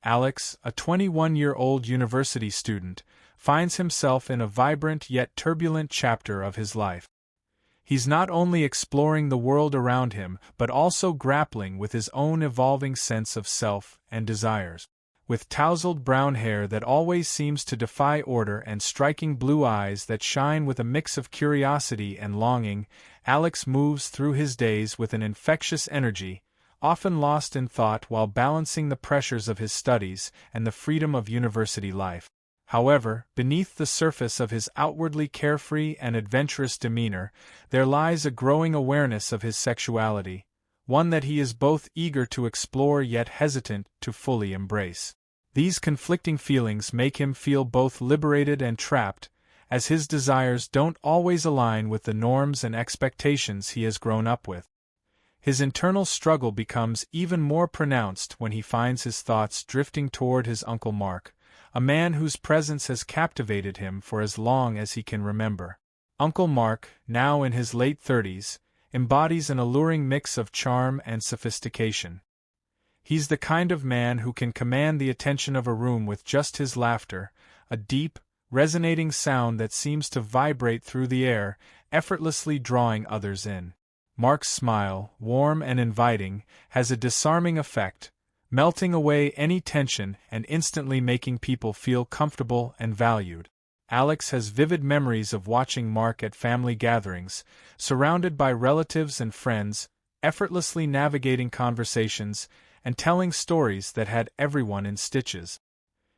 Alex, a 21-year-old university student, finds himself in a vibrant yet turbulent chapter of his life. He's not only exploring the world around him but also grappling with his own evolving sense of self and desires. With tousled brown hair that always seems to defy order and striking blue eyes that shine with a mix of curiosity and longing, Alex moves through his days with an infectious energy, often lost in thought while balancing the pressures of his studies and the freedom of university life. However, beneath the surface of his outwardly carefree and adventurous demeanor, there lies a growing awareness of his sexuality, one that he is both eager to explore yet hesitant to fully embrace. These conflicting feelings make him feel both liberated and trapped, as his desires don't always align with the norms and expectations he has grown up with. His internal struggle becomes even more pronounced when he finds his thoughts drifting toward his Uncle Mark, a man whose presence has captivated him for as long as he can remember. Uncle Mark, now in his late 30s, embodies an alluring mix of charm and sophistication. He's the kind of man who can command the attention of a room with just his laughter, a deep, resonating sound that seems to vibrate through the air, effortlessly drawing others in. Mark's smile, warm and inviting, has a disarming effect, melting away any tension and instantly making people feel comfortable and valued. Alex has vivid memories of watching Mark at family gatherings, surrounded by relatives and friends, effortlessly navigating conversations and telling stories that had everyone in stitches.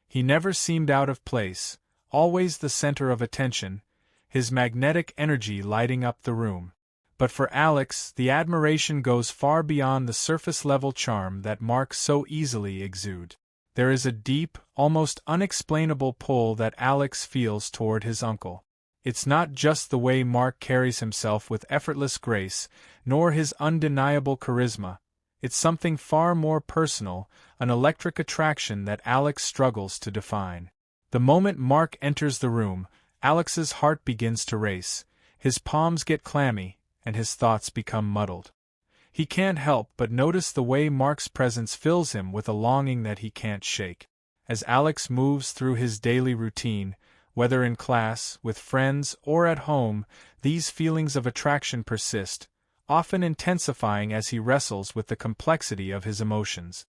He never seemed out of place, always the center of attention, his magnetic energy lighting up the room. But for Alex, the admiration goes far beyond the surface-level charm that Mark so easily exudes. There is a deep, almost unexplainable pull that Alex feels toward his uncle. It's not just the way Mark carries himself with effortless grace, nor his undeniable charisma. It's something far more personal, an electric attraction that Alex struggles to define. The moment Mark enters the room, Alex's heart begins to race, his palms get clammy, and his thoughts become muddled. He can't help but notice the way Mark's presence fills him with a longing that he can't shake. As Alex moves through his daily routine, whether in class, with friends, or at home, these feelings of attraction persist, often intensifying as he wrestles with the complexity of his emotions.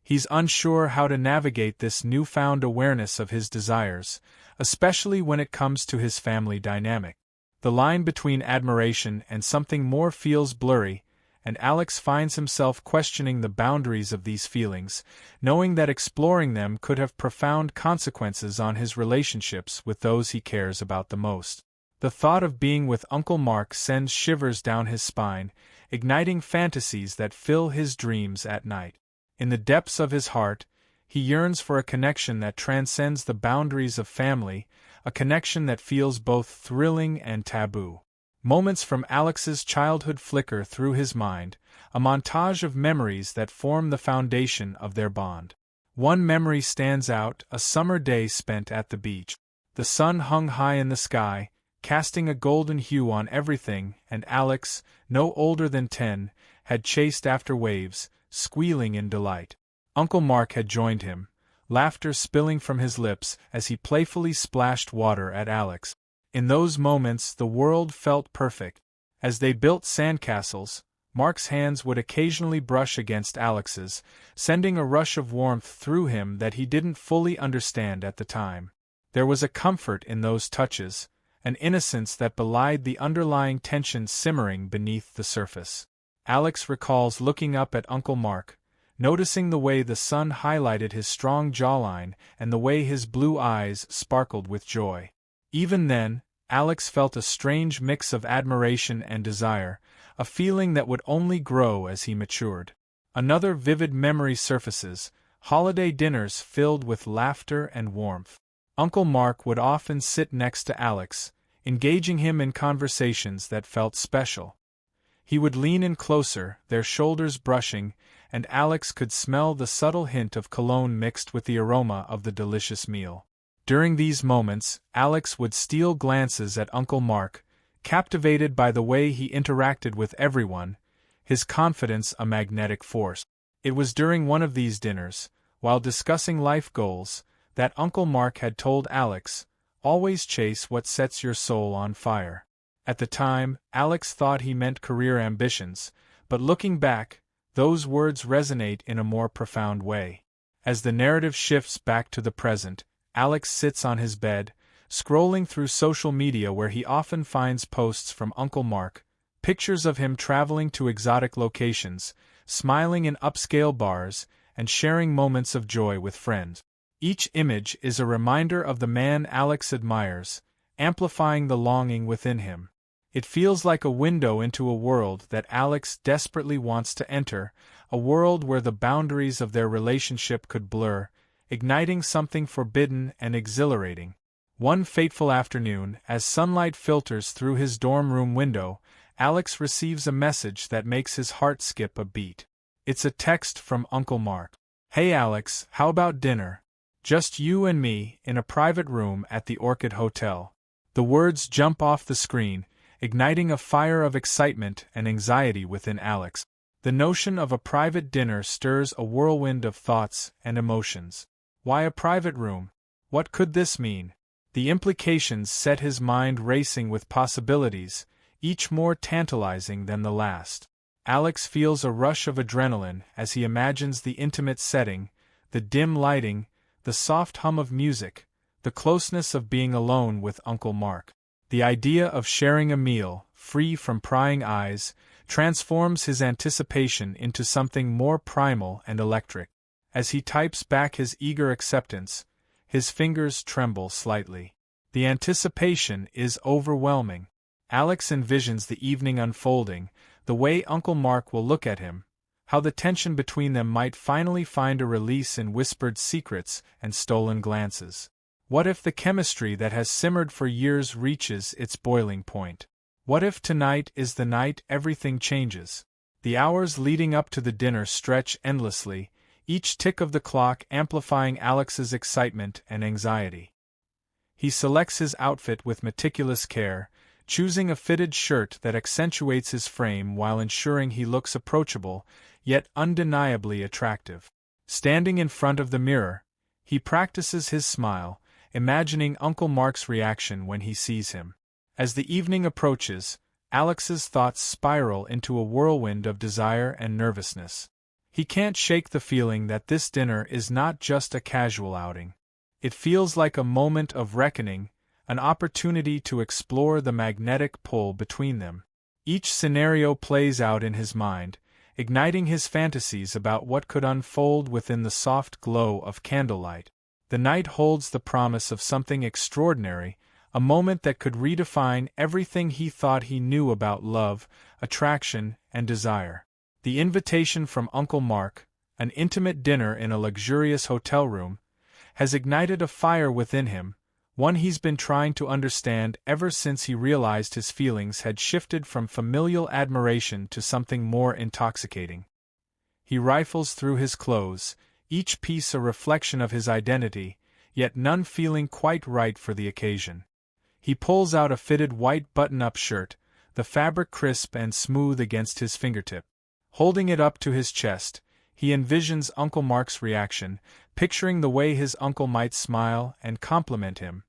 He's unsure how to navigate this newfound awareness of his desires, especially when it comes to his family dynamic. The line between admiration and something more feels blurry, and Alex finds himself questioning the boundaries of these feelings, knowing that exploring them could have profound consequences on his relationships with those he cares about the most. The thought of being with Uncle Mark sends shivers down his spine, igniting fantasies that fill his dreams at night. In the depths of his heart, he yearns for a connection that transcends the boundaries of family, a connection that feels both thrilling and taboo. Moments from Alex's childhood flicker through his mind, a montage of memories that form the foundation of their bond. One memory stands out, a summer day spent at the beach. The sun hung high in the sky, casting a golden hue on everything, and Alex, no older than 10, had chased after waves, squealing in delight. Uncle Mark had joined him, laughter spilling from his lips as he playfully splashed water at Alex. In those moments the world felt perfect. As they built sandcastles, Mark's hands would occasionally brush against Alex's, sending a rush of warmth through him that he didn't fully understand at the time. There was a comfort in those touches, an innocence that belied the underlying tension simmering beneath the surface. Alex recalls looking up at Uncle Mark, noticing the way the sun highlighted his strong jawline and the way his blue eyes sparkled with joy. Even then, Alex felt a strange mix of admiration and desire, a feeling that would only grow as he matured. Another vivid memory surfaces, holiday dinners filled with laughter and warmth. Uncle Mark would often sit next to Alex, engaging him in conversations that felt special. He would lean in closer, their shoulders brushing, and Alex could smell the subtle hint of cologne mixed with the aroma of the delicious meal. During these moments, Alex would steal glances at Uncle Mark, captivated by the way he interacted with everyone, his confidence a magnetic force. It was during one of these dinners, while discussing life goals, that Uncle Mark had told Alex, "Always chase what sets your soul on fire." At the time, Alex thought he meant career ambitions, but looking back, those words resonate in a more profound way. As the narrative shifts back to the present, Alex sits on his bed, scrolling through social media where he often finds posts from Uncle Mark, pictures of him traveling to exotic locations, smiling in upscale bars, and sharing moments of joy with friends. Each image is a reminder of the man Alex admires, amplifying the longing within him. It feels like a window into a world that Alex desperately wants to enter, a world where the boundaries of their relationship could blur, igniting something forbidden and exhilarating. One fateful afternoon, as sunlight filters through his dorm room window, Alex receives a message that makes his heart skip a beat. It's a text from Uncle Mark. "Hey Alex, how about dinner? Just you and me, in a private room at the Orchid Hotel." The words jump off the screen, igniting a fire of excitement and anxiety within Alex. The notion of a private dinner stirs a whirlwind of thoughts and emotions. Why a private room? What could this mean? The implications set his mind racing with possibilities, each more tantalizing than the last. Alex feels a rush of adrenaline as he imagines the intimate setting, the dim lighting, the soft hum of music, the closeness of being alone with Uncle Mark. The idea of sharing a meal, free from prying eyes, transforms his anticipation into something more primal and electric. As he types back his eager acceptance, his fingers tremble slightly. The anticipation is overwhelming. Alex envisions the evening unfolding, the way Uncle Mark will look at him, how the tension between them might finally find a release in whispered secrets and stolen glances. What if the chemistry that has simmered for years reaches its boiling point? What if tonight is the night everything changes? The hours leading up to the dinner stretch endlessly, each tick of the clock amplifying Alex's excitement and anxiety. He selects his outfit with meticulous care, choosing a fitted shirt that accentuates his frame while ensuring he looks approachable, yet undeniably attractive. Standing in front of the mirror, he practices his smile, imagining Uncle Mark's reaction when he sees him. As the evening approaches, Alex's thoughts spiral into a whirlwind of desire and nervousness. He can't shake the feeling that this dinner is not just a casual outing. It feels like a moment of reckoning, an opportunity to explore the magnetic pull between them. Each scenario plays out in his mind, igniting his fantasies about what could unfold within the soft glow of candlelight. The night holds the promise of something extraordinary, a moment that could redefine everything he thought he knew about love, attraction, and desire. The invitation from Uncle Mark, an intimate dinner in a luxurious hotel room, has ignited a fire within him, one he's been trying to understand ever since he realized his feelings had shifted from familial admiration to something more intoxicating. He rifles through his clothes, each piece a reflection of his identity, yet none feeling quite right for the occasion. He pulls out a fitted white button-up shirt, the fabric crisp and smooth against his fingertip. Holding it up to his chest, he envisions Uncle Mark's reaction, picturing the way his uncle might smile and compliment him,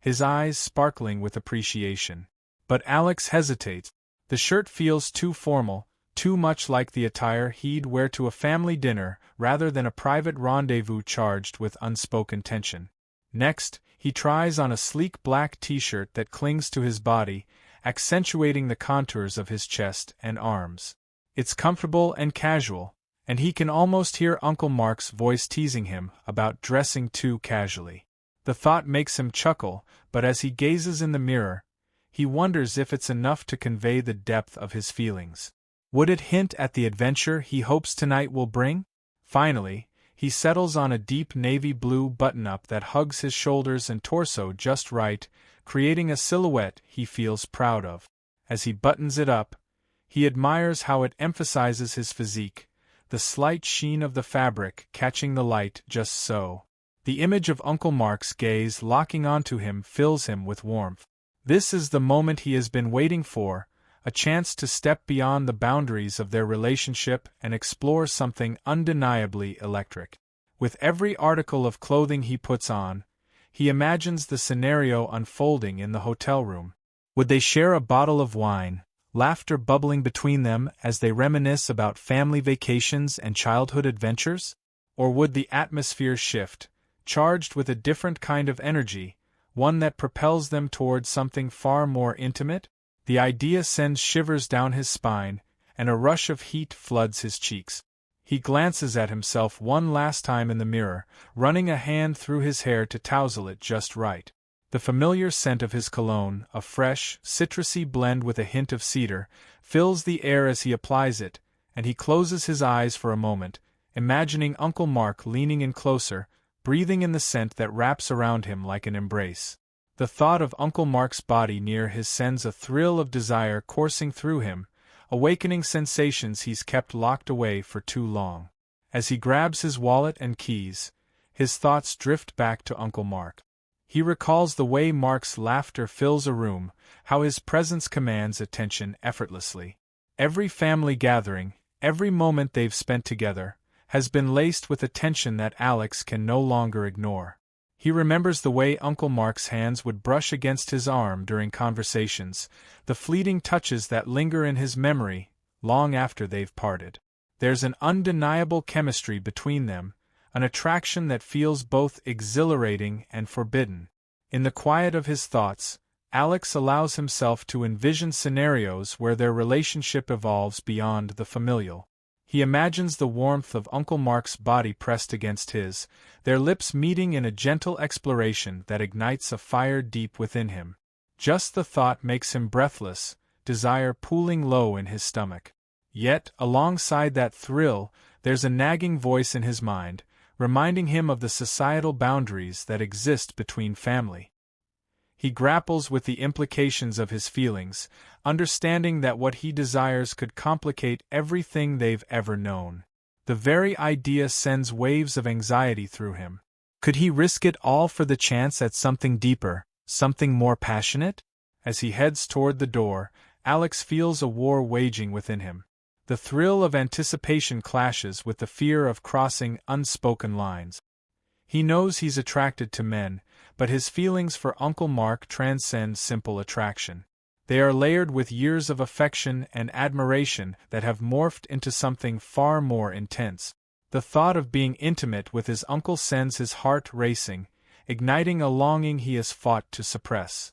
his eyes sparkling with appreciation. But Alex hesitates. The shirt feels too formal, too much like the attire he'd wear to a family dinner rather than a private rendezvous charged with unspoken tension. Next, he tries on a sleek black t-shirt that clings to his body, accentuating the contours of his chest and arms. It's comfortable and casual, and he can almost hear Uncle Mark's voice teasing him about dressing too casually. The thought makes him chuckle, but as he gazes in the mirror, he wonders if it's enough to convey the depth of his feelings. Would it hint at the adventure he hopes tonight will bring? Finally, he settles on a deep navy blue button-up that hugs his shoulders and torso just right, creating a silhouette he feels proud of. As he buttons it up, he admires how it emphasizes his physique, the slight sheen of the fabric catching the light just so. The image of Uncle Mark's gaze locking onto him fills him with warmth. This is the moment he has been waiting for, a chance to step beyond the boundaries of their relationship and explore something undeniably electric. With every article of clothing he puts on, he imagines the scenario unfolding in the hotel room. Would they share a bottle of wine, laughter bubbling between them as they reminisce about family vacations and childhood adventures? Or would the atmosphere shift, charged with a different kind of energy, one that propels them toward something far more intimate? The idea sends shivers down his spine, and a rush of heat floods his cheeks. He glances at himself one last time in the mirror, running a hand through his hair to tousle it just right. The familiar scent of his cologne, a fresh, citrusy blend with a hint of cedar, fills the air as he applies it, and he closes his eyes for a moment, imagining Uncle Mark leaning in closer, breathing in the scent that wraps around him like an embrace. The thought of Uncle Mark's body near his sends a thrill of desire coursing through him, awakening sensations he's kept locked away for too long. As he grabs his wallet and keys, his thoughts drift back to Uncle Mark. He recalls the way Mark's laughter fills a room, how his presence commands attention effortlessly. Every family gathering, every moment they've spent together, has been laced with attention that Alex can no longer ignore. He remembers the way Uncle Mark's hands would brush against his arm during conversations, the fleeting touches that linger in his memory long after they've parted. There's an undeniable chemistry between them, an attraction that feels both exhilarating and forbidden. In the quiet of his thoughts, Alex allows himself to envision scenarios where their relationship evolves beyond the familial. He imagines the warmth of Uncle Mark's body pressed against his, their lips meeting in a gentle exploration that ignites a fire deep within him. Just the thought makes him breathless, desire pooling low in his stomach. Yet, alongside that thrill, there's a nagging voice in his mind, reminding him of the societal boundaries that exist between family. He grapples with the implications of his feelings, understanding that what he desires could complicate everything they've ever known. The very idea sends waves of anxiety through him. Could he risk it all for the chance at something deeper, something more passionate? As he heads toward the door, Alex feels a war waging within him. The thrill of anticipation clashes with the fear of crossing unspoken lines. He knows he's attracted to men, but his feelings for Uncle Mark transcend simple attraction. They are layered with years of affection and admiration that have morphed into something far more intense. The thought of being intimate with his uncle sends his heart racing, igniting a longing he has fought to suppress.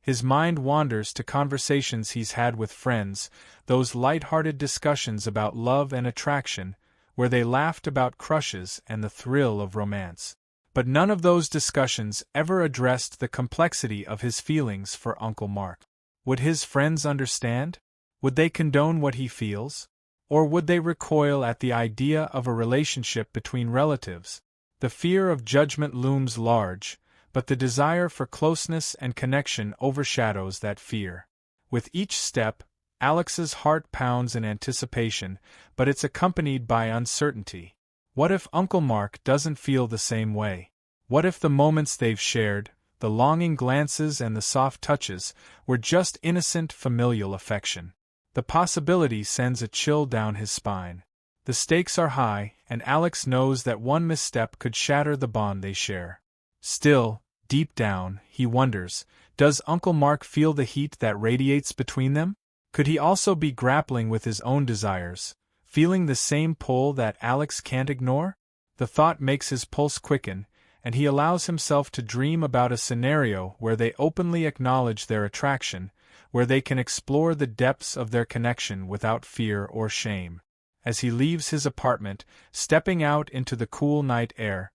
His mind wanders to conversations he's had with friends, those light-hearted discussions about love and attraction, where they laughed about crushes and the thrill of romance. But none of those discussions ever addressed the complexity of his feelings for Uncle Mark. Would his friends understand? Would they condone what he feels? Or would they recoil at the idea of a relationship between relatives? The fear of judgment looms large, but the desire for closeness and connection overshadows that fear. With each step, Alex's heart pounds in anticipation, but it's accompanied by uncertainty. What if Uncle Mark doesn't feel the same way? What if the moments they've shared, the longing glances and the soft touches, were just innocent familial affection? The possibility sends a chill down his spine. The stakes are high, and Alex knows that one misstep could shatter the bond they share. Still, deep down, he wonders, does Uncle Mark feel the heat that radiates between them? Could he also be grappling with his own desires, feeling the same pull that Alex can't ignore? The thought makes his pulse quicken, and he allows himself to dream about a scenario where they openly acknowledge their attraction, where they can explore the depths of their connection without fear or shame. As he leaves his apartment, stepping out into the cool night air,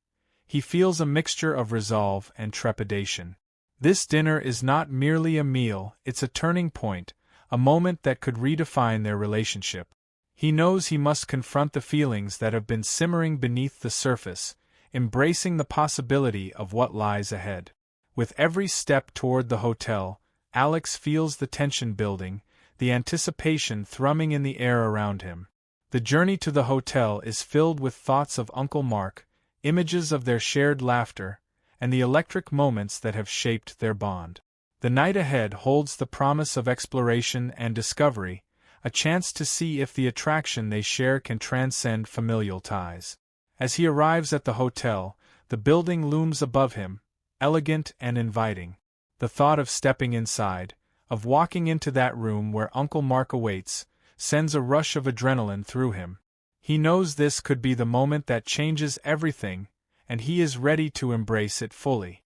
he feels a mixture of resolve and trepidation. This dinner is not merely a meal, it's a turning point, a moment that could redefine their relationship. He knows he must confront the feelings that have been simmering beneath the surface, embracing the possibility of what lies ahead. With every step toward the hotel, Alex feels the tension building, the anticipation thrumming in the air around him. The journey to the hotel is filled with thoughts of Uncle Mark, images of their shared laughter, and the electric moments that have shaped their bond. The night ahead holds the promise of exploration and discovery, a chance to see if the attraction they share can transcend familial ties. As he arrives at the hotel, the building looms above him, elegant and inviting. The thought of stepping inside, of walking into that room where Uncle Mark awaits, sends a rush of adrenaline through him. He knows this could be the moment that changes everything, and he is ready to embrace it fully.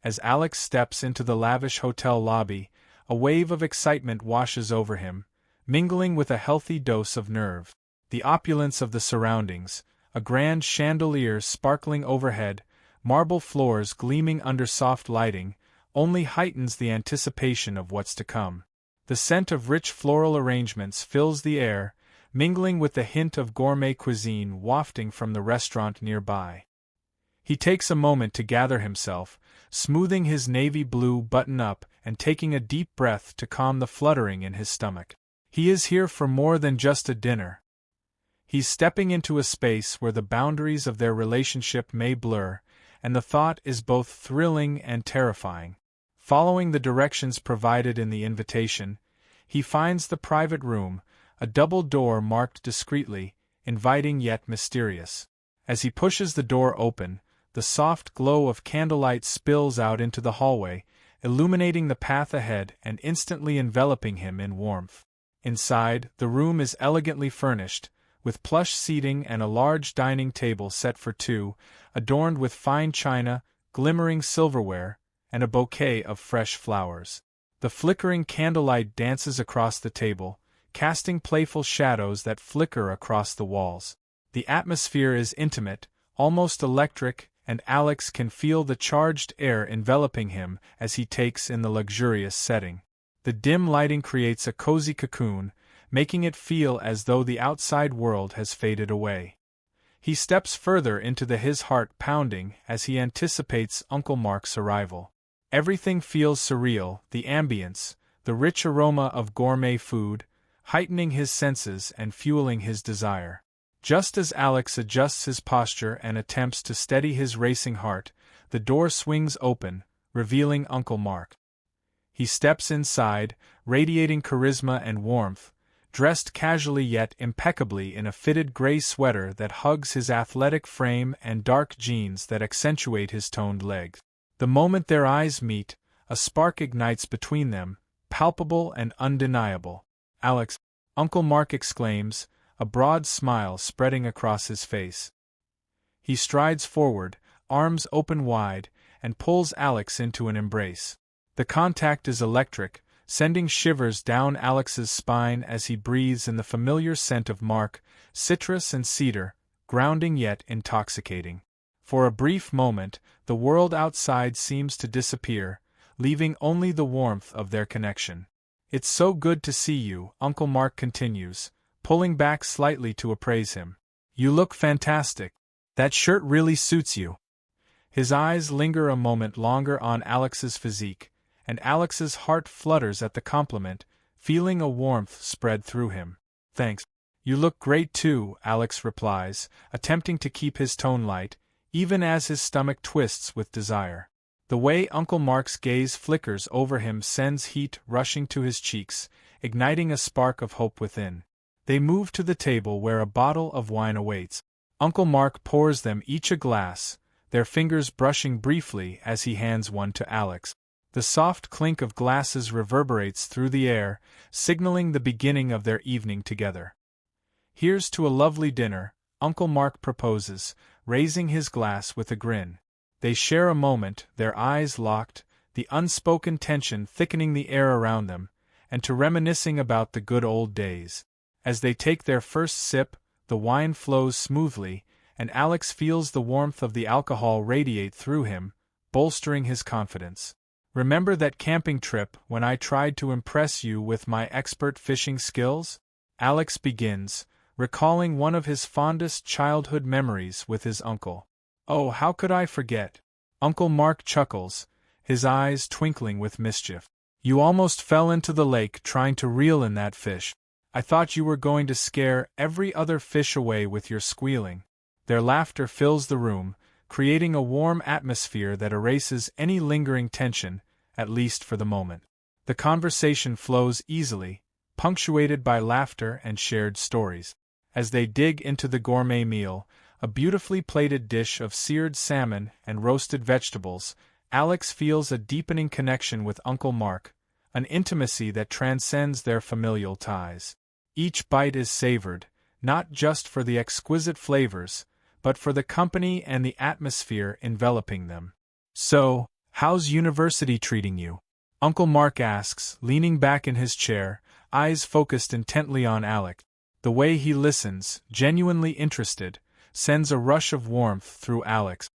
As Alex steps into the lavish hotel lobby, a wave of excitement washes over him, mingling with a healthy dose of nerve. The opulence of the surroundings, a grand chandelier sparkling overhead, marble floors gleaming under soft lighting, only heightens the anticipation of what's to come. The scent of rich floral arrangements fills the air, mingling with the hint of gourmet cuisine wafting from the restaurant nearby. He takes a moment to gather himself, smoothing his navy blue button-up and taking a deep breath to calm the fluttering in his stomach. He is here for more than just a dinner. He's stepping into a space where the boundaries of their relationship may blur, and the thought is both thrilling and terrifying. Following the directions provided in the invitation, he finds the private room, a double door marked discreetly, inviting yet mysterious. As he pushes the door open, the soft glow of candlelight spills out into the hallway, illuminating the path ahead and instantly enveloping him in warmth. Inside, the room is elegantly furnished, with plush seating and a large dining table set for two, adorned with fine china, glimmering silverware, and a bouquet of fresh flowers. The flickering candlelight dances across the table, casting playful shadows that flicker across the walls. The atmosphere is intimate, almost electric, and Alex can feel the charged air enveloping him as he takes in the luxurious setting. The dim lighting creates a cozy cocoon, making it feel as though the outside world has faded away. He steps further into his heart pounding as he anticipates Uncle Mark's arrival. Everything feels surreal, the ambience, the rich aroma of gourmet food, heightening his senses and fueling his desire. Just as Alex adjusts his posture and attempts to steady his racing heart, the door swings open, revealing Uncle Mark. He steps inside, radiating charisma and warmth, dressed casually yet impeccably in a fitted gray sweater that hugs his athletic frame and dark jeans that accentuate his toned legs. The moment their eyes meet, a spark ignites between them, palpable and undeniable. "Alex," Uncle Mark exclaims, a broad smile spreading across his face. He strides forward, arms open wide, and pulls Alex into an embrace. The contact is electric, sending shivers down Alex's spine as he breathes in the familiar scent of Mark, citrus and cedar, grounding yet intoxicating. For a brief moment, the world outside seems to disappear, leaving only the warmth of their connection. "It's so good to see you," Uncle Mark continues, pulling back slightly to appraise him. "You look fantastic. That shirt really suits you." His eyes linger a moment longer on Alex's physique, and Alex's heart flutters at the compliment, feeling a warmth spread through him. "Thanks. You look great too," Alex replies, attempting to keep his tone light, even as his stomach twists with desire. The way Uncle Mark's gaze flickers over him sends heat rushing to his cheeks, igniting a spark of hope within. They move to the table where a bottle of wine awaits. Uncle Mark pours them each a glass, their fingers brushing briefly as he hands one to Alex. The soft clink of glasses reverberates through the air, signaling the beginning of their evening together. "Here's to a lovely dinner," Uncle Mark proposes, raising his glass with a grin. They share a moment, their eyes locked, the unspoken tension thickening the air around them, and to reminiscing about the good old days. As they take their first sip, the wine flows smoothly, and Alex feels the warmth of the alcohol radiate through him, bolstering his confidence. "Remember that camping trip when I tried to impress you with my expert fishing skills?" Alex begins, recalling one of his fondest childhood memories with his uncle. "Oh, how could I forget?" Uncle Mark chuckles, his eyes twinkling with mischief. "You almost fell into the lake trying to reel in that fish. I thought you were going to scare every other fish away with your squealing." Their laughter fills the room, creating a warm atmosphere that erases any lingering tension, at least for the moment. The conversation flows easily, punctuated by laughter and shared stories. As they dig into the gourmet meal, a beautifully plated dish of seared salmon and roasted vegetables, Alex feels a deepening connection with Uncle Mark, an intimacy that transcends their familial ties. Each bite is savored, not just for the exquisite flavors, but for the company and the atmosphere enveloping them. "So, how's university treating you?" Uncle Mark asks, leaning back in his chair, eyes focused intently on Alex. The way he listens, genuinely interested, sends a rush of warmth through Alex.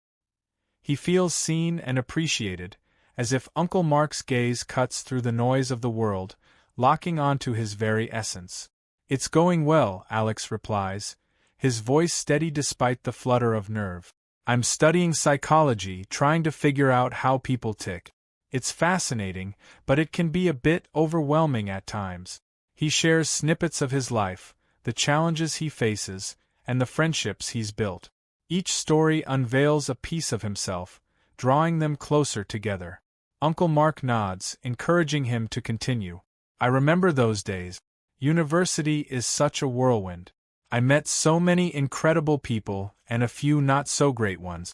He feels seen and appreciated, as if Uncle Mark's gaze cuts through the noise of the world, locking onto his very essence. "It's going well," Alex replies, his voice steady despite the flutter of nerve. "I'm studying psychology, trying to figure out how people tick. It's fascinating, but it can be a bit overwhelming at times." He shares snippets of his life, the challenges he faces, and the friendships he's built. Each story unveils a piece of himself, drawing them closer together. Uncle Mark nods, encouraging him to continue. "I remember those days. University is such a whirlwind. I met so many incredible people and a few not so great ones."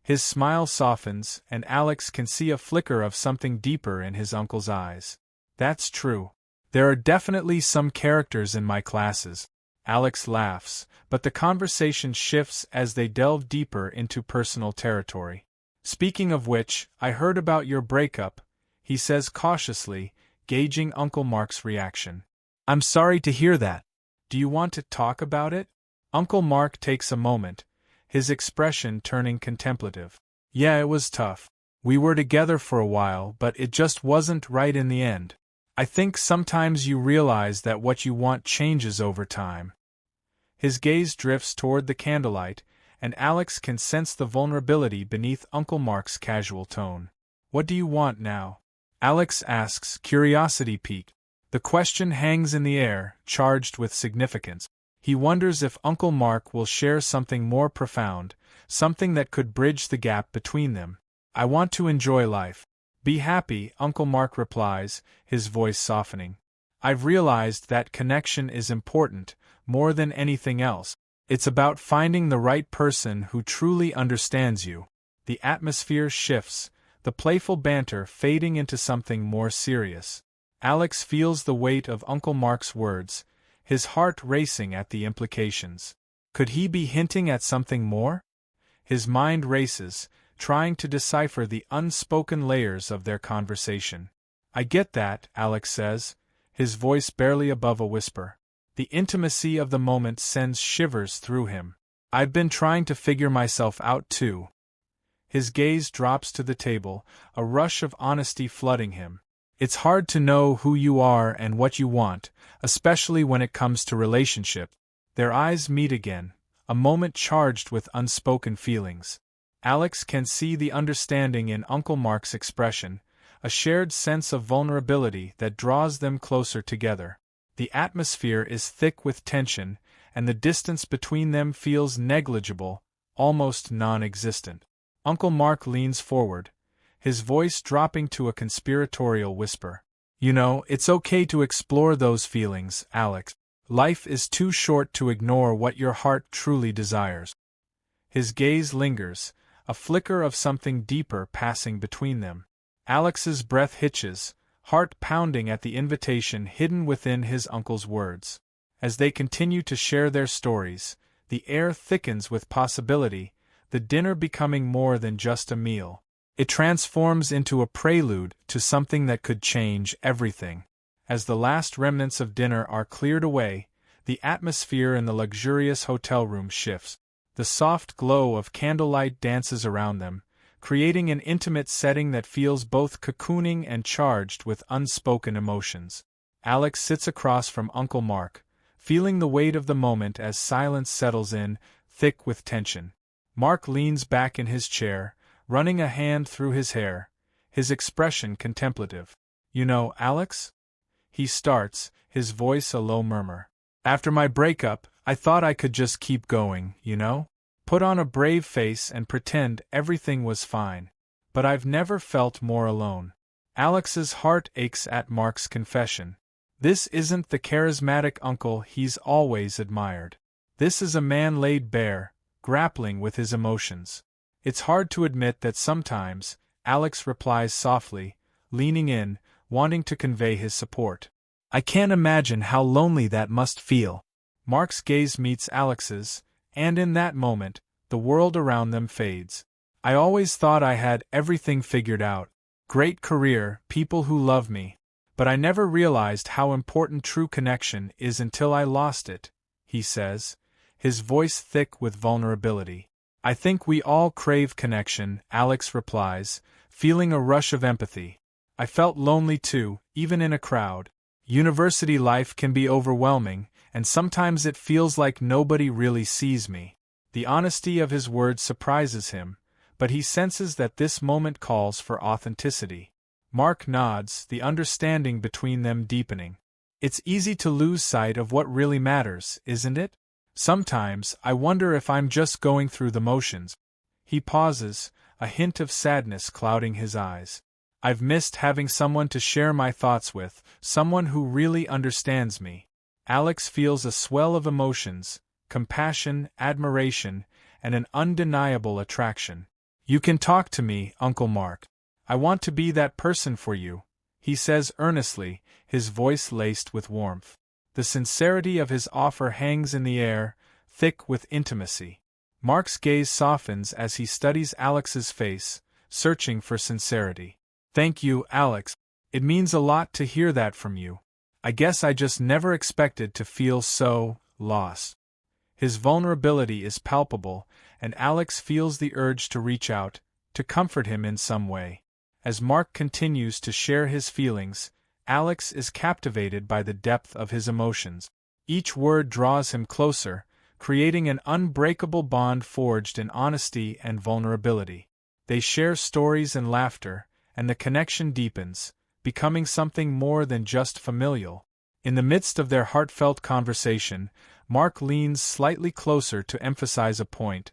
His smile softens, and Alex can see a flicker of something deeper in his uncle's eyes. "That's true. There are definitely some characters in my classes." Alex laughs, but the conversation shifts as they delve deeper into personal territory. "Speaking of which, I heard about your breakup," he says cautiously, gauging Uncle Mark's reaction. "I'm sorry to hear that. Do you want to talk about it?" Uncle Mark takes a moment, his expression turning contemplative. "Yeah, it was tough. We were together for a while, but it just wasn't right in the end. I think sometimes you realize that what you want changes over time." His gaze drifts toward the candlelight, and Alex can sense the vulnerability beneath Uncle Mark's casual tone. "What do you want now?" Alex asks, curiosity piqued. The question hangs in the air, charged with significance. He wonders if Uncle Mark will share something more profound, something that could bridge the gap between them. "I want to enjoy life. Be happy," Uncle Mark replies, his voice softening. "I've realized that connection is important, more than anything else. It's about finding the right person who truly understands you." The atmosphere shifts, the playful banter fading into something more serious. Alex feels the weight of Uncle Mark's words, his heart racing at the implications. Could he be hinting at something more? His mind races, trying to decipher the unspoken layers of their conversation. "I get that," Alex says, his voice barely above a whisper. The intimacy of the moment sends shivers through him. "I've been trying to figure myself out too." His gaze drops to the table, a rush of honesty flooding him. "It's hard to know who you are and what you want, especially when it comes to relationship." Their eyes meet again, a moment charged with unspoken feelings. Alex can see the understanding in Uncle Mark's expression, a shared sense of vulnerability that draws them closer together. The atmosphere is thick with tension, and the distance between them feels negligible, almost non-existent. Uncle Mark leans forward, his voice dropping to a conspiratorial whisper. "You know, it's okay to explore those feelings, Alex. Life is too short to ignore what your heart truly desires." His gaze lingers, a flicker of something deeper passing between them. Alex's breath hitches, heart pounding at the invitation hidden within his uncle's words. As they continue to share their stories, the air thickens with possibility, the dinner becoming more than just a meal. It transforms into a prelude to something that could change everything. As the last remnants of dinner are cleared away, the atmosphere in the luxurious hotel room shifts. The soft glow of candlelight dances around them, creating an intimate setting that feels both cocooning and charged with unspoken emotions. Alex sits across from Uncle Mark, feeling the weight of the moment as silence settles in, thick with tension. Mark leans back in his chair, running a hand through his hair, his expression contemplative. "You know, Alex?" He starts, his voice a low murmur. "After my breakup, I thought I could just keep going, you know? Put on a brave face and pretend everything was fine. But I've never felt more alone." Alex's heart aches at Mark's confession. This isn't the charismatic uncle he's always admired. This is a man laid bare, grappling with his emotions. It's hard to admit that sometimes, Alex replies softly, leaning in, wanting to convey his support. I can't imagine how lonely that must feel. Mark's gaze meets Alex's, and in that moment, the world around them fades. I always thought I had everything figured out. Great career, people who love me. But I never realized how important true connection is until I lost it, he says, his voice thick with vulnerability. I think we all crave connection, Alex replies, feeling a rush of empathy. I felt lonely too, even in a crowd. University life can be overwhelming, and sometimes it feels like nobody really sees me. The honesty of his words surprises him, but he senses that this moment calls for authenticity. Mark nods, the understanding between them deepening. It's easy to lose sight of what really matters, isn't it? Sometimes I wonder if I'm just going through the motions. He pauses, a hint of sadness clouding his eyes. I've missed having someone to share my thoughts with, someone who really understands me. Alex feels a swell of emotions, compassion, admiration, and an undeniable attraction. You can talk to me, Uncle Mark. I want to be that person for you, he says earnestly, his voice laced with warmth. The sincerity of his offer hangs in the air, thick with intimacy. Mark's gaze softens as he studies Alex's face, searching for sincerity. Thank you, Alex. It means a lot to hear that from you. I guess I just never expected to feel so lost. His vulnerability is palpable, and Alex feels the urge to reach out, to comfort him in some way. As Mark continues to share his feelings, Alex is captivated by the depth of his emotions. Each word draws him closer, creating an unbreakable bond forged in honesty and vulnerability. They share stories and laughter, and the connection deepens, becoming something more than just familial. In the midst of their heartfelt conversation, Mark leans slightly closer to emphasize a point,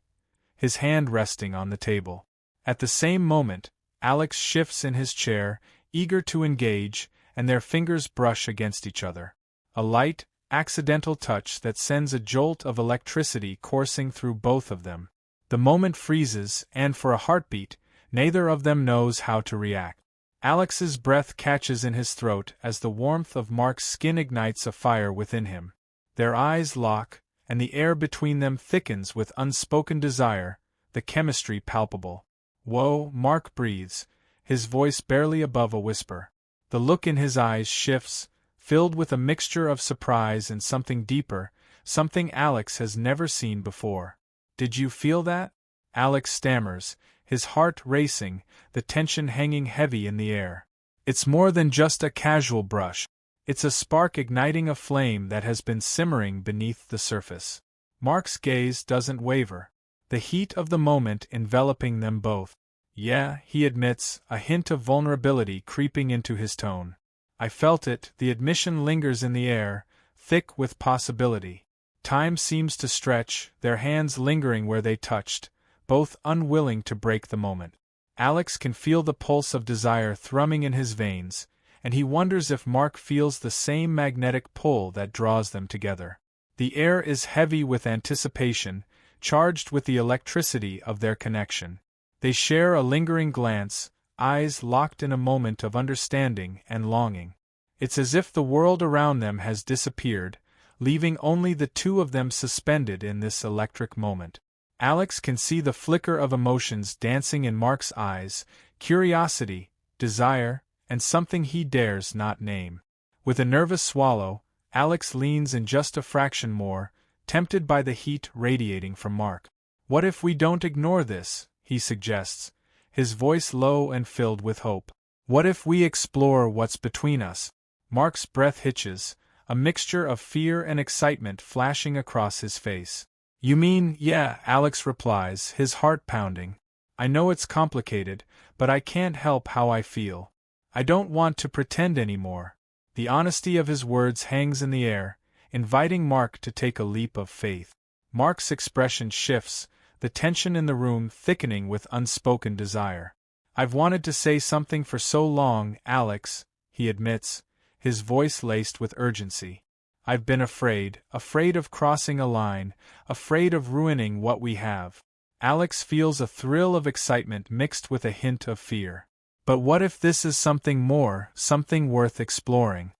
his hand resting on the table. At the same moment, Alex shifts in his chair, eager to engage, and their fingers brush against each other. A light, accidental touch that sends a jolt of electricity coursing through both of them. The moment freezes, and for a heartbeat, neither of them knows how to react. Alex's breath catches in his throat as the warmth of Mark's skin ignites a fire within him. Their eyes lock, and the air between them thickens with unspoken desire, the chemistry palpable. Whoa, Mark breathes, his voice barely above a whisper. The look in his eyes shifts, filled with a mixture of surprise and something deeper, something Alex has never seen before. Did you feel that? Alex stammers, his heart racing, the tension hanging heavy in the air. It's more than just a casual brush. It's a spark igniting a flame that has been simmering beneath the surface. Mark's gaze doesn't waver, the heat of the moment enveloping them both. Yeah, he admits, a hint of vulnerability creeping into his tone. I felt it, the admission lingers in the air, thick with possibility. Time seems to stretch, their hands lingering where they touched, both unwilling to break the moment. Alex can feel the pulse of desire thrumming in his veins, and he wonders if Mark feels the same magnetic pull that draws them together. The air is heavy with anticipation, charged with the electricity of their connection. They share a lingering glance, eyes locked in a moment of understanding and longing. It's as if the world around them has disappeared, leaving only the two of them suspended in this electric moment. Alex can see the flicker of emotions dancing in Mark's eyes, curiosity, desire, and something he dares not name. With a nervous swallow, Alex leans in just a fraction more, tempted by the heat radiating from Mark. What if we don't ignore this? He suggests, his voice low and filled with hope. What if we explore what's between us? Mark's breath hitches, a mixture of fear and excitement flashing across his face. You mean, yeah, Alex replies, his heart pounding. I know it's complicated, but I can't help how I feel. I don't want to pretend anymore. The honesty of his words hangs in the air, inviting Mark to take a leap of faith. Mark's expression shifts, the tension in the room thickening with unspoken desire. I've wanted to say something for so long, Alex, he admits, his voice laced with urgency. I've been afraid of crossing a line, afraid of ruining what we have. Alex feels a thrill of excitement mixed with a hint of fear. But what if this is something more, something worth exploring?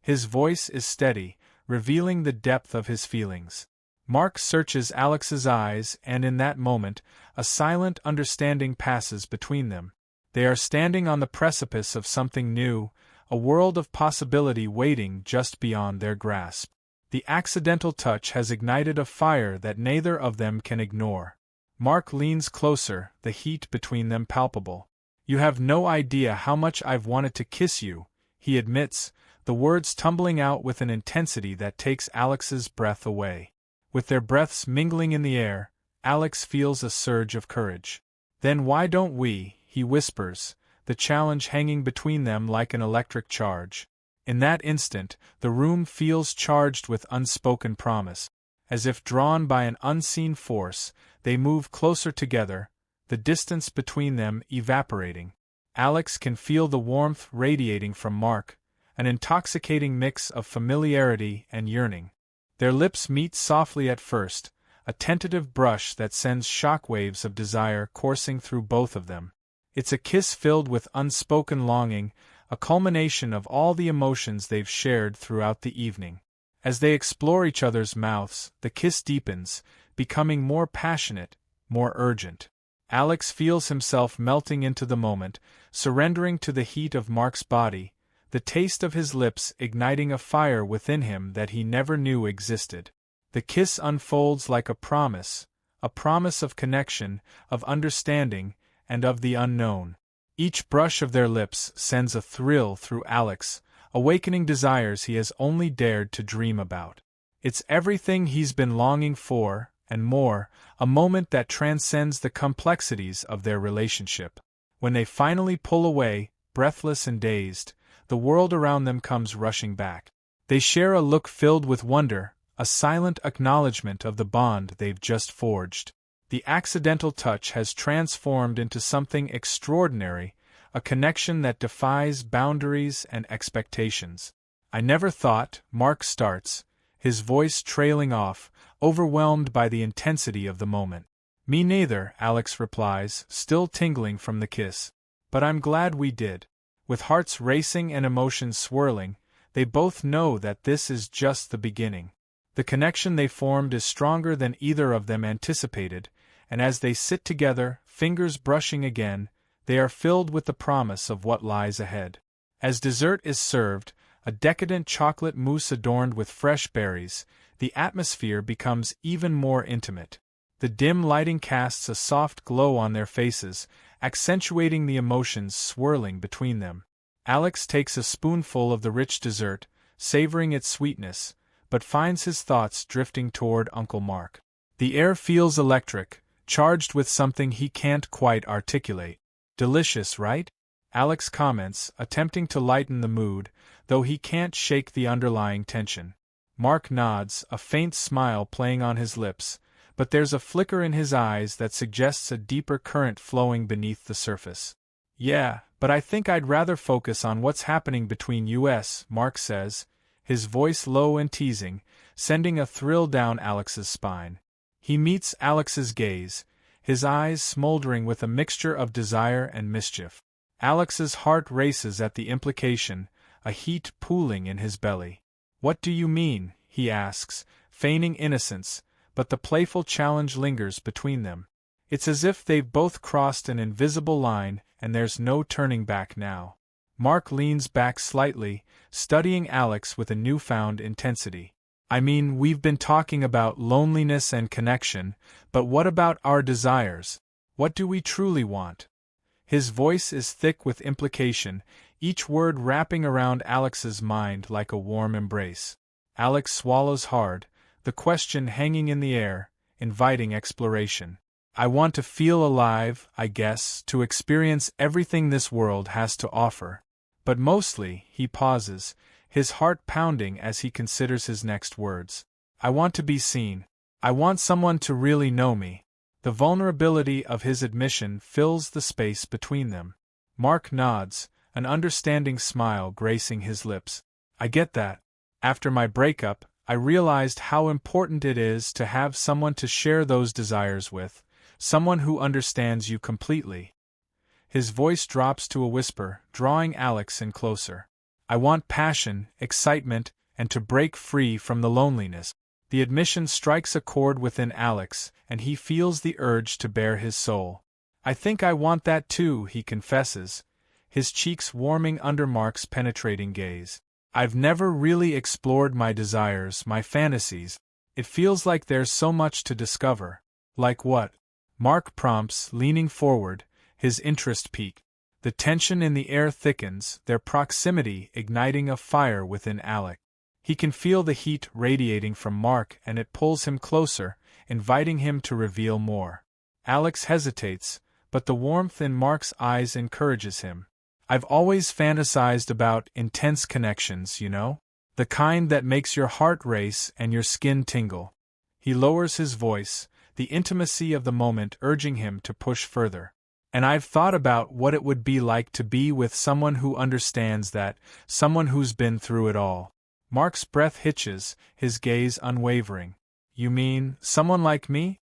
His voice is steady, revealing the depth of his feelings. Mark searches Alex's eyes, and in that moment, a silent understanding passes between them. They are standing on the precipice of something new, a world of possibility waiting just beyond their grasp. The accidental touch has ignited a fire that neither of them can ignore. Mark leans closer, the heat between them palpable. "You have no idea how much I've wanted to kiss you," he admits, the words tumbling out with an intensity that takes Alex's breath away. With their breaths mingling in the air, Alex feels a surge of courage. "Then why don't we?" he whispers, the challenge hanging between them like an electric charge. In that instant, the room feels charged with unspoken promise. As if drawn by an unseen force, they move closer together, the distance between them evaporating. Alex can feel the warmth radiating from Mark, an intoxicating mix of familiarity and yearning. Their lips meet softly at first, a tentative brush that sends shockwaves of desire coursing through both of them. It's a kiss filled with unspoken longing, a culmination of all the emotions they've shared throughout the evening. As they explore each other's mouths, the kiss deepens, becoming more passionate, more urgent. Alex feels himself melting into the moment, surrendering to the heat of Mark's body, the taste of his lips igniting a fire within him that he never knew existed. The kiss unfolds like a promise of connection, of understanding, and of the unknown. Each brush of their lips sends a thrill through Alex, awakening desires he has only dared to dream about. It's everything he's been longing for, and more, a moment that transcends the complexities of their relationship. When they finally pull away, breathless and dazed, the world around them comes rushing back. They share a look filled with wonder, a silent acknowledgement of the bond they've just forged. The accidental touch has transformed into something extraordinary, a connection that defies boundaries and expectations. "I never thought," Mark starts, his voice trailing off, overwhelmed by the intensity of the moment. "Me neither," Alex replies, still tingling from the kiss. "But I'm glad we did." With hearts racing and emotions swirling, they both know that this is just the beginning. The connection they formed is stronger than either of them anticipated, and as they sit together, fingers brushing again, they are filled with the promise of what lies ahead. As dessert is served, a decadent chocolate mousse adorned with fresh berries, the atmosphere becomes even more intimate. The dim lighting casts a soft glow on their faces, accentuating the emotions swirling between them. Alex takes a spoonful of the rich dessert, savoring its sweetness, but finds his thoughts drifting toward Uncle Mark. The air feels electric, charged with something he can't quite articulate. "Delicious, right?" Alex comments, attempting to lighten the mood, though he can't shake the underlying tension. Mark nods, a faint smile playing on his lips, but there's a flicker in his eyes that suggests a deeper current flowing beneath the surface. "Yeah, but I think I'd rather focus on what's happening between us," Mark says, his voice low and teasing, sending a thrill down Alex's spine. He meets Alex's gaze, his eyes smoldering with a mixture of desire and mischief. Alex's heart races at the implication, a heat pooling in his belly. "What do you mean?" he asks, feigning innocence, but the playful challenge lingers between them. It's as if they've both crossed an invisible line, and there's no turning back now. Mark leans back slightly, studying Alex with a newfound intensity. "I mean, we've been talking about loneliness and connection, but what about our desires? What do we truly want?" His voice is thick with implication, each word wrapping around Alex's mind like a warm embrace. Alex swallows hard, the question hanging in the air, inviting exploration. "I want to feel alive, I guess, to experience everything this world has to offer. But mostly," he pauses, his heart pounding as he considers his next words, "I want to be seen. I want someone to really know me." The vulnerability of his admission fills the space between them. Mark nods, an understanding smile gracing his lips. "I get that. After my breakup, I realized how important it is to have someone to share those desires with, someone who understands you completely. His voice drops to a whisper, drawing Alex in closer. I want passion, excitement, and to break free from the loneliness. The admission strikes a chord within Alex, and he feels the urge to bare his soul. I think I want that too, he confesses, his cheeks warming under Mark's penetrating gaze. I've never really explored my desires, my fantasies. It feels like there's so much to discover. Like what? Mark prompts, leaning forward, his interest piqued. The tension in the air thickens, their proximity igniting a fire within Alex. He can feel the heat radiating from Mark, and it pulls him closer, inviting him to reveal more. Alex hesitates, but the warmth in Mark's eyes encourages him. I've always fantasized about intense connections, you know? The kind that makes your heart race and your skin tingle. He lowers his voice, the intimacy of the moment urging him to push further. And I've thought about what it would be like to be with someone who understands that, someone who's been through it all. Mark's breath hitches, his gaze unwavering. You mean, someone like me?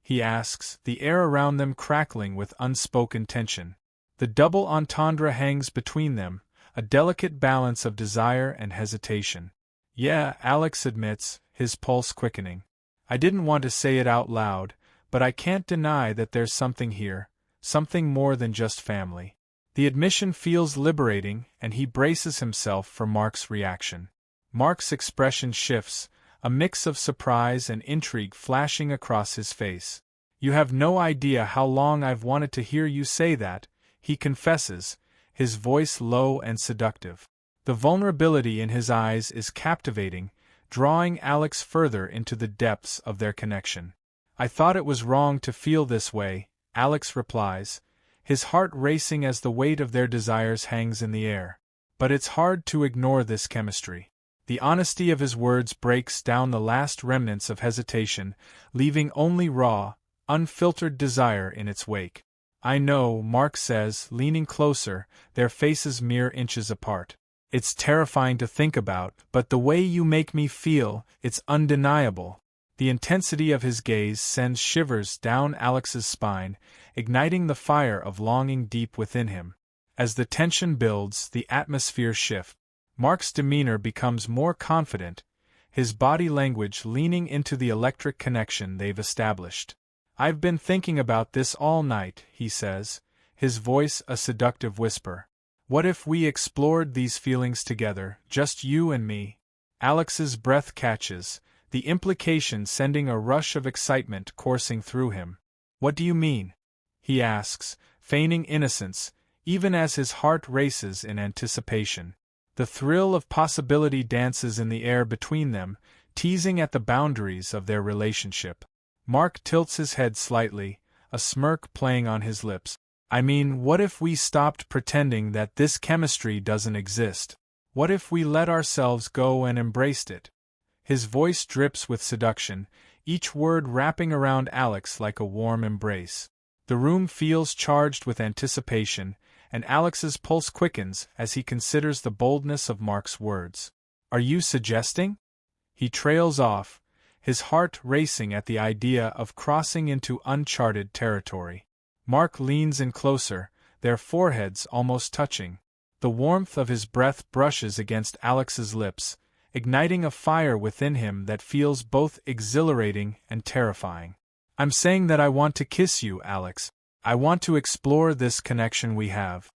He asks, the air around them crackling with unspoken tension. The double entendre hangs between them, a delicate balance of desire and hesitation. Yeah, Alex admits, his pulse quickening. I didn't want to say it out loud, but I can't deny that there's something here, something more than just family. The admission feels liberating, and he braces himself for Mark's reaction. Mark's expression shifts, a mix of surprise and intrigue flashing across his face. You have no idea how long I've wanted to hear you say that, he confesses, his voice low and seductive. The vulnerability in his eyes is captivating, drawing Alex further into the depths of their connection. I thought it was wrong to feel this way, Alex replies, his heart racing as the weight of their desires hangs in the air. But it's hard to ignore this chemistry. The honesty of his words breaks down the last remnants of hesitation, leaving only raw, unfiltered desire in its wake. I know, Mark says, leaning closer, their faces mere inches apart. It's terrifying to think about, but the way you make me feel, it's undeniable. The intensity of his gaze sends shivers down Alex's spine, igniting the fire of longing deep within him. As the tension builds, the atmosphere shifts. Mark's demeanor becomes more confident, his body language leaning into the electric connection they've established. I've been thinking about this all night, he says, his voice a seductive whisper. What if we explored these feelings together, just you and me? Alex's breath catches, the implication sending a rush of excitement coursing through him. What do you mean? He asks, feigning innocence, even as his heart races in anticipation. The thrill of possibility dances in the air between them, teasing at the boundaries of their relationship. Mark tilts his head slightly, a smirk playing on his lips. I mean, what if we stopped pretending that this chemistry doesn't exist? What if we let ourselves go and embraced it? His voice drips with seduction, each word wrapping around Alex like a warm embrace. The room feels charged with anticipation, and Alex's pulse quickens as he considers the boldness of Mark's words. Are you suggesting? He trails off, his heart racing at the idea of crossing into uncharted territory. Mark leans in closer, their foreheads almost touching. The warmth of his breath brushes against Alex's lips, igniting a fire within him that feels both exhilarating and terrifying. I'm saying that I want to kiss you, Alex. I want to explore this connection we have.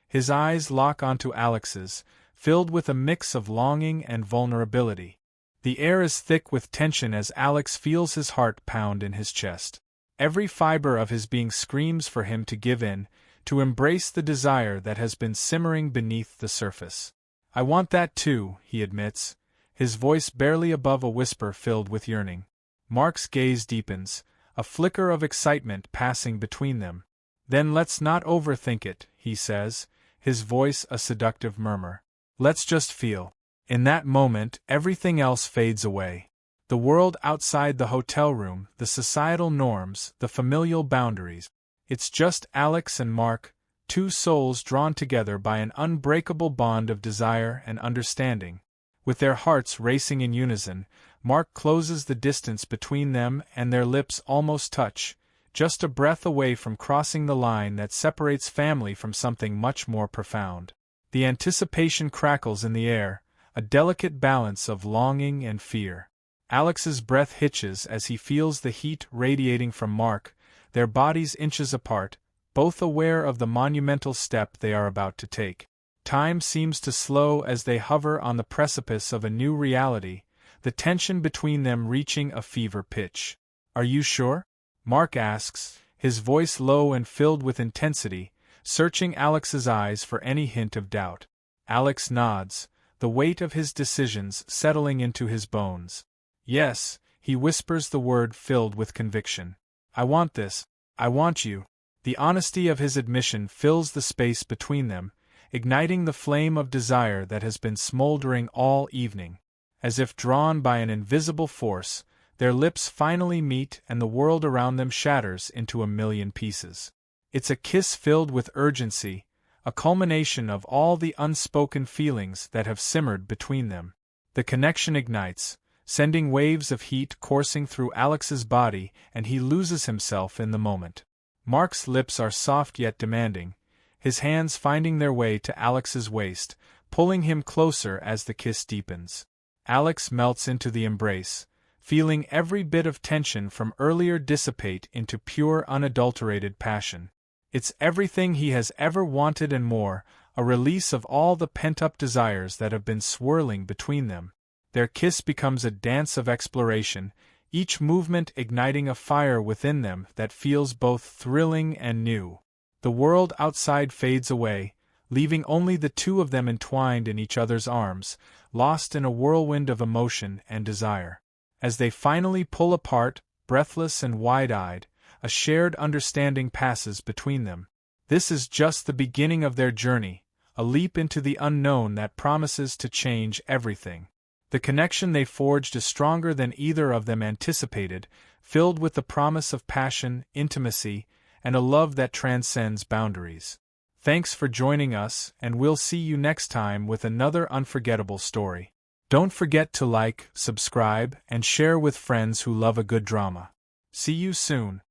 His eyes lock onto Alex's, filled with a mix of longing and vulnerability. The air is thick with tension as Alex feels his heart pound in his chest. Every fiber of his being screams for him to give in, to embrace the desire that has been simmering beneath the surface. I want that too, he admits, his voice barely above a whisper filled with yearning. Mark's gaze deepens, a flicker of excitement passing between them. Then let's not overthink it, he says, his voice a seductive murmur. Let's just feel. In that moment, everything else fades away. The world outside the hotel room, the societal norms, the familial boundaries. It's just Alex and Mark, two souls drawn together by an unbreakable bond of desire and understanding. With their hearts racing in unison, Mark closes the distance between them and their lips almost touch, just a breath away from crossing the line that separates family from something much more profound. The anticipation crackles in the air, a delicate balance of longing and fear. Alex's breath hitches as he feels the heat radiating from Mark, their bodies inches apart, both aware of the monumental step they are about to take. Time seems to slow as they hover on the precipice of a new reality, the tension between them reaching a fever pitch. "Are you sure?" Mark asks, his voice low and filled with intensity, searching Alex's eyes for any hint of doubt. Alex nods, the weight of his decisions settling into his bones. "Yes," he whispers, the word filled with conviction. "I want this. I want you." The honesty of his admission fills the space between them, igniting the flame of desire that has been smoldering all evening. As if drawn by an invisible force, their lips finally meet and the world around them shatters into a million pieces. It's a kiss filled with urgency, a culmination of all the unspoken feelings that have simmered between them. The connection ignites, sending waves of heat coursing through Alex's body, and he loses himself in the moment. Mark's lips are soft yet demanding, his hands finding their way to Alex's waist, pulling him closer as the kiss deepens. Alex melts into the embrace, feeling every bit of tension from earlier dissipate into pure unadulterated passion. It's everything he has ever wanted and more, a release of all the pent-up desires that have been swirling between them. Their kiss becomes a dance of exploration, each movement igniting a fire within them that feels both thrilling and new. The world outside fades away, leaving only the two of them entwined in each other's arms, lost in a whirlwind of emotion and desire. As they finally pull apart, breathless and wide-eyed, a shared understanding passes between them. This is just the beginning of their journey, a leap into the unknown that promises to change everything. The connection they forged is stronger than either of them anticipated, filled with the promise of passion, intimacy, and a love that transcends boundaries. Thanks for joining us, and we'll see you next time with another unforgettable story. Don't forget to like, subscribe, and share with friends who love a good drama. See you soon.